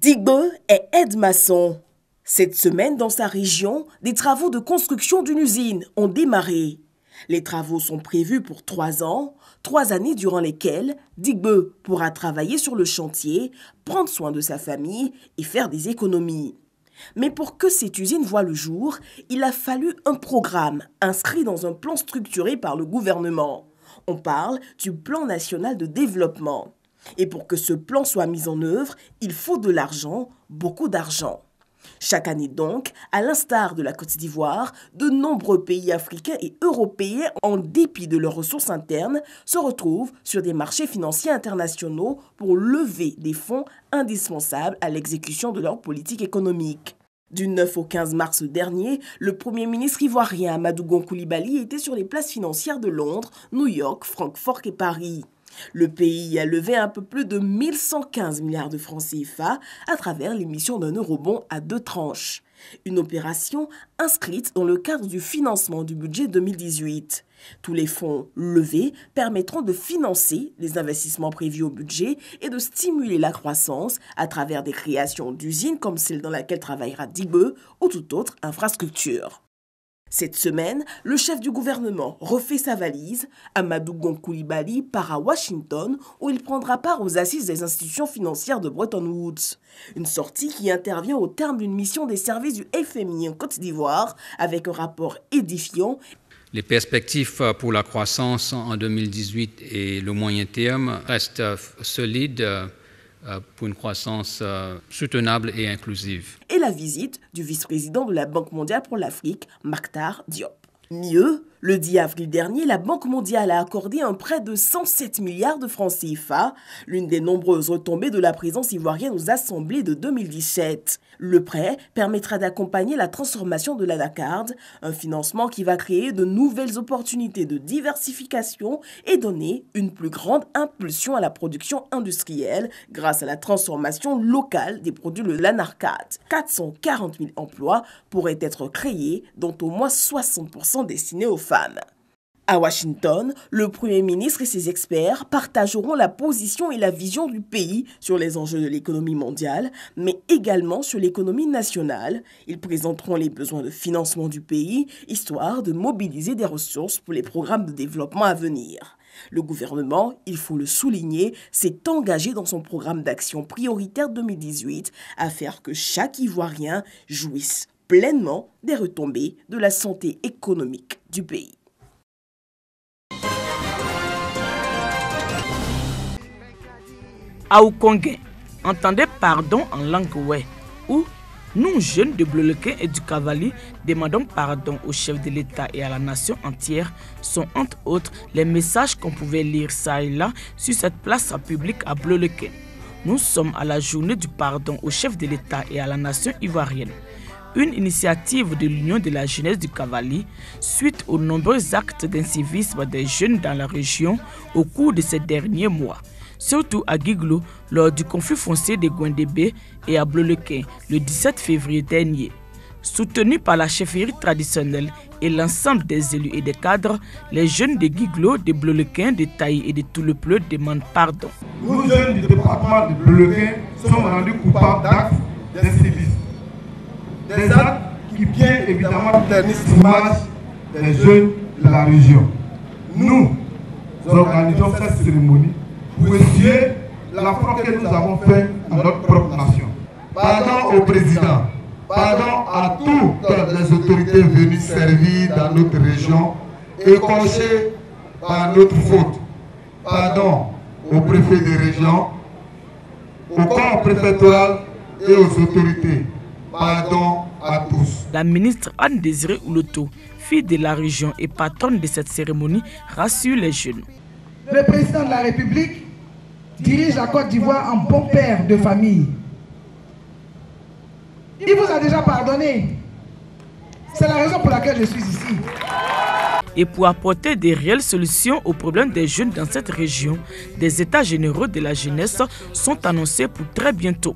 Digbe est aide-maçon. Cette semaine, dans sa région, des travaux de construction d'une usine ont démarré. Les travaux sont prévus pour 3 ans, 3 années durant lesquelles Digbe pourra travailler sur le chantier, prendre soin de sa famille et faire des économies. Mais pour que cette usine voie le jour, il a fallu un programme inscrit dans un plan structuré par le gouvernement. On parle du plan national de développement. Et pour que ce plan soit mis en œuvre, il faut de l'argent, beaucoup d'argent. Chaque année donc, à l'instar de la Côte d'Ivoire, de nombreux pays africains et européens, en dépit de leurs ressources internes, se retrouvent sur des marchés financiers internationaux pour lever des fonds indispensables à l'exécution de leur politique économique. Du 9 au 15 mars dernier, le Premier ministre ivoirien Amadou Gon Coulibaly était sur les places financières de Londres, New York, Francfort et Paris. Le pays a levé un peu plus de 1115 milliards de francs CFA à travers l'émission d'un eurobond à 2 tranches. Une opération inscrite dans le cadre du financement du budget 2018. Tous les fonds levés permettront de financer les investissements prévus au budget et de stimuler la croissance à travers des créations d'usines comme celle dans laquelle travaillera Digbe ou toute autre infrastructure. Cette semaine, le chef du gouvernement refait sa valise. Amadou Gon Coulibaly part à Washington où il prendra part aux assises des institutions financières de Bretton Woods. Une sortie qui intervient au terme d'une mission des services du FMI en Côte d'Ivoire avec un rapport édifiant. Les perspectives pour la croissance en 2018 et le moyen terme restent solides pour une croissance soutenable et inclusive. Et la visite du vice-président de la Banque mondiale pour l'Afrique, Mactar Diop. Mieux, le 10 avril dernier, la Banque mondiale a accordé un prêt de 107 milliards de francs CFA, l'une des nombreuses retombées de la présence ivoirienne aux assemblées de 2017. Le prêt permettra d'accompagner la transformation de l'Anacard, un financement qui va créer de nouvelles opportunités de diversification et donner une plus grande impulsion à la production industrielle grâce à la transformation locale des produits de l'Anacard. 440 000 emplois pourraient être créés, dont au moins 60% destinés aux femmes. À Washington, le Premier ministre et ses experts partageront la position et la vision du pays sur les enjeux de l'économie mondiale, mais également sur l'économie nationale. Ils présenteront les besoins de financement du pays, histoire de mobiliser des ressources pour les programmes de développement à venir. Le gouvernement, il faut le souligner, s'est engagé dans son programme d'action prioritaire 2018 à faire que chaque Ivoirien jouisse pleinement des retombées de la santé économique du pays. Aoukongué, entendez pardon en langue oué, où nous, jeunes de Bleulequin et du Cavali, demandons pardon au chef de l'État et à la nation entière, sont entre autres les messages qu'on pouvait lire ça et là sur cette place publique à Bleulequin. Nous sommes à la journée du pardon au chef de l'État et à la nation ivoirienne. Une initiative de l'Union de la jeunesse du Cavali suite aux nombreux actes d'incivisme des jeunes dans la région au cours de ces derniers mois. Surtout à Guiglo lors du conflit foncier de Gouindébé et à Bleulequin le 17 février dernier. Soutenus par la chefferie traditionnelle et l'ensemble des élus et des cadres, les jeunes de Guiglo, de Bleulequin, de Taï et de Toulepleu demandent pardon. Nous, jeunes du département de Bleulequin, sommes rendus coupables d'actes d'incivisme. Des actes qui bien évidemment ternissent l'image des jeunes de la région. Nous organisons cette cérémonie pour essuyer l'affront que nous avons fait à notre propre nation. Pardon au président, pardon à toutes les autorités venues servir dans notre région et écorchées par notre faute. Pardon au préfet de région, au corps préfectoral et aux autorités. Pardon à tous. La ministre Anne-Désirée Ouloto, fille de la région et patronne de cette cérémonie, rassure les jeunes. Le président de la République dirige la Côte d'Ivoire en bon père de famille. Il vous a déjà pardonné. C'est la raison pour laquelle je suis ici. Et pour apporter des réelles solutions aux problèmes des jeunes dans cette région, des états généraux de la jeunesse sont annoncés pour très bientôt.